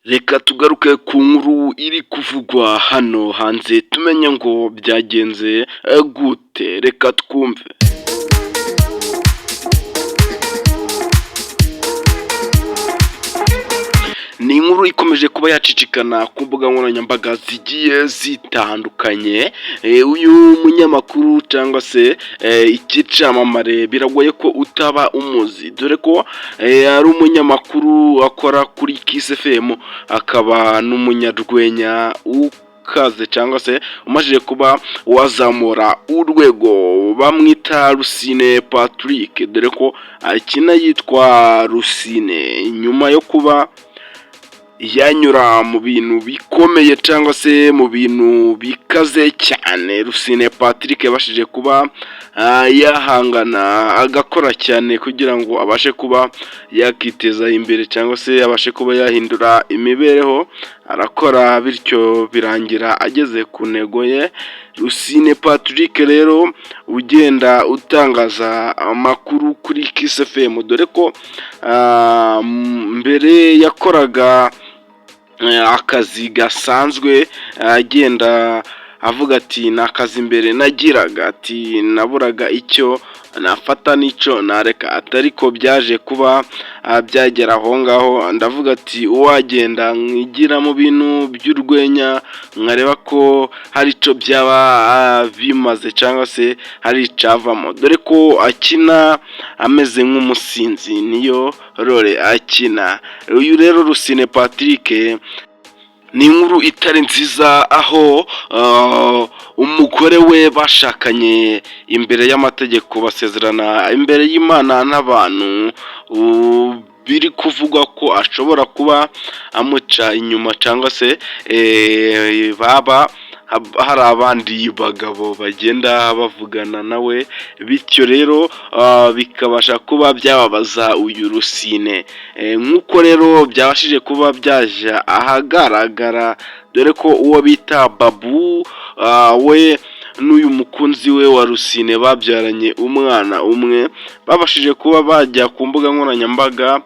Reka tugaruke ku nkuru iri kuvugwa hano hanze tumenye ngo byagenze gute, reka twumve. Ni inkuru ikomeje kuba yacicikana ku mbuga nkoranyambaga zigiye zitandukanye. Uyu munyamakuru cyangwa se icyicamamare biragoye ko utaba umuzi, dore ko ari umunyamakuru akora kuri Kiss FM, akaba n'umunyarwenya ukaze cyangwa se umajije kuba wazamura urwego, bamwita Rusine Patrick, dore ko akina yitwa Rusine nyuma yo kuba yanyura mu bintu bikomeye cyangwa se mu bintu bikaze cyane. Rusine Patrick yabashije kuba yahangana agakora cyane kugira ngo abashe kuba yakiteza imbere cyangwa se abashe kuba yahindura imibereho, arakora bityo birangira ageze ku ntego ye. Rusine Patrick rero ugenda utangaza amakuru kuri Kiss FM, dore ko mbere yakoraga akazi gasanzwe agenda avuga ati ni akazi mbere nagiraga, ati naburaga icyo nafata n'icyo nareka, atari ko byaje kuba byagera aho ngaho. Ndavuga ati uwagenda nkigira mu bintu by'urwenya nkareba ko hari icyo byaba bimaze cyangwa se hari icavamo, dore ko akina ameze nk'umusinzi, niyo role akina. Uyu rero Rusine Patrick ni inkuru itari nziza, aho umugore we bashakanye imbere y'amategeko, basezerana imbere y'Imana n'abantu, biri kuvugwa ko ashobora kuba amuca inyuma cyangwa se baba hari abandi bagabo bagenda bavugana nawe, bityo rero bikabasha kuba byababaza uyu Rusine. Nk'uko rero byabashije kuba byaje ahagaragara, dore ko uwo bita Babu we n'uyu mukunzi we wa Rusine babyaranye umwana umwe, babashije kuba bajya ku mbuga nkoranyambaga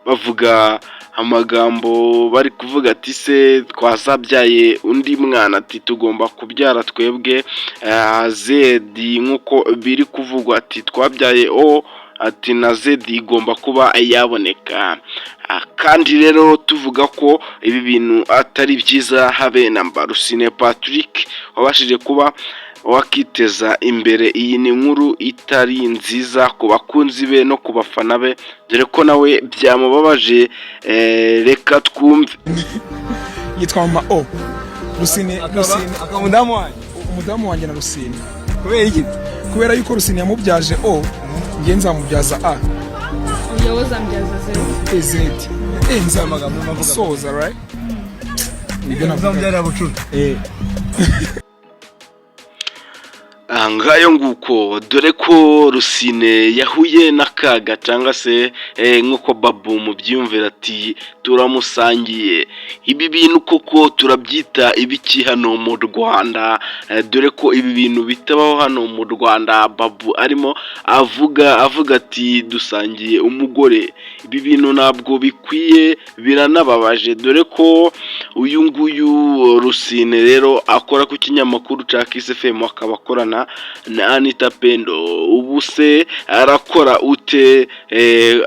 bavuga amagambo, bari kuvuga ati se twazabyaye undi mwana, ati tugomba kubyara twebwe Zedi, nk'uko biri kuvugwa, ati twabyaye ati na Zedi igomba kuba yaboneka. Kandi rero tuvuga ko ibi bintu atari byiza habe na mba. Rusine Patrick wabashije kuba wakiteza imbere. Iyi ni inkuru itari nziza ku bakunzi be no ku bafana be, dore ko nawe byamubabaje. Reka twumve. Yitwa mama Rusine umudamu wanjye na Rusine. Kubera iki? Kubera yuko Rusine yamubyaje ngiye nzamubyaza uyobo zambyaza Z. Nzamagambo mavuga soza, right? Ibyo navuga bucuru. Ngayo nguko, dore ko Rusine yahuye n'akaga cyangwa se nk'uko Babu mubyumvira, ati turamusangiye. Ibi bintu koko turabyita ibiki hano mu Rwanda? Dore ko ibi bintu bitabaho hano mu Rwanda. Babu arimo avuga ati dusangiye umugore. Ibi bintu ntabwo bikwiye, biranababaje, dore ko uyu nguyu Rusine rero akora ku kinyamakuru cya Kiss FM, akaba akorana na Anita Pendo. Ubu se arakora ute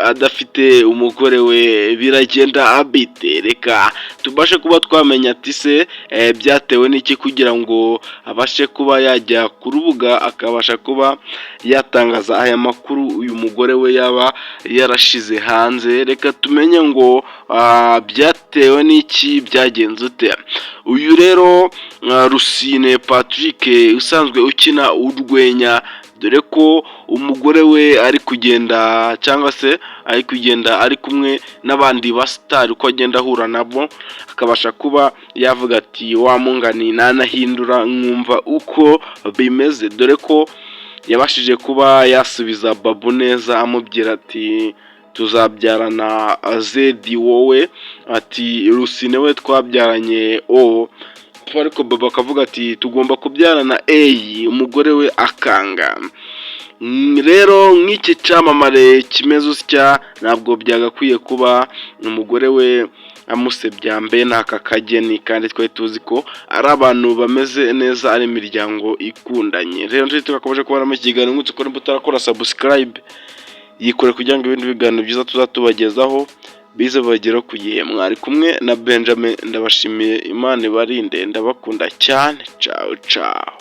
adafite umugore we? Biragenda abite? Reka tubashe kuba twamenya ati se byatewe n'iki kugira ngo abashe kuba yajya ku rubuga akabasha kuba yatangaza aya makuru uyu mugore we yaba yarashize hanze. Reka tumenye ngo byatewe n'iki, byagenze ute. Uyu rero Rusine Patrick usanzwe ukina urwenya, dore ko umugore we ari kugenda cyangwa se ari kumwe n'abandi basitari, uko agenda ahura nabo akabasha kuba yavuga ati wa mungani nanahindura nkumva uko bimeze, dore ko yabashije kuba yasubiza Babu neza, amubwira ati tuzabyarana Zedi wowe, ati Rusine we twabyaranye ariko Babu akavuga ati tugomba kubyarana umugore we akanga. Rero nk'iki cyamamare kimeze usya, ntabwo byagakwiye kuba umugore we amusebya mbe n'aka kageni, kandi twari tuzi ko ari abantu bameze neza, ari imiryango ikundanye. Rero tugakomeje kubona mu kiganiro nk'uko ukora utarakora subscribe yikore kugira ngo ibindi biganiro byiza tuzatubagezaho bize bagera ku gihe. Mwari kumwe na Benjamin, ndabashimiye, Imana ibarinde, ndabakunda cyane, ciao ciao.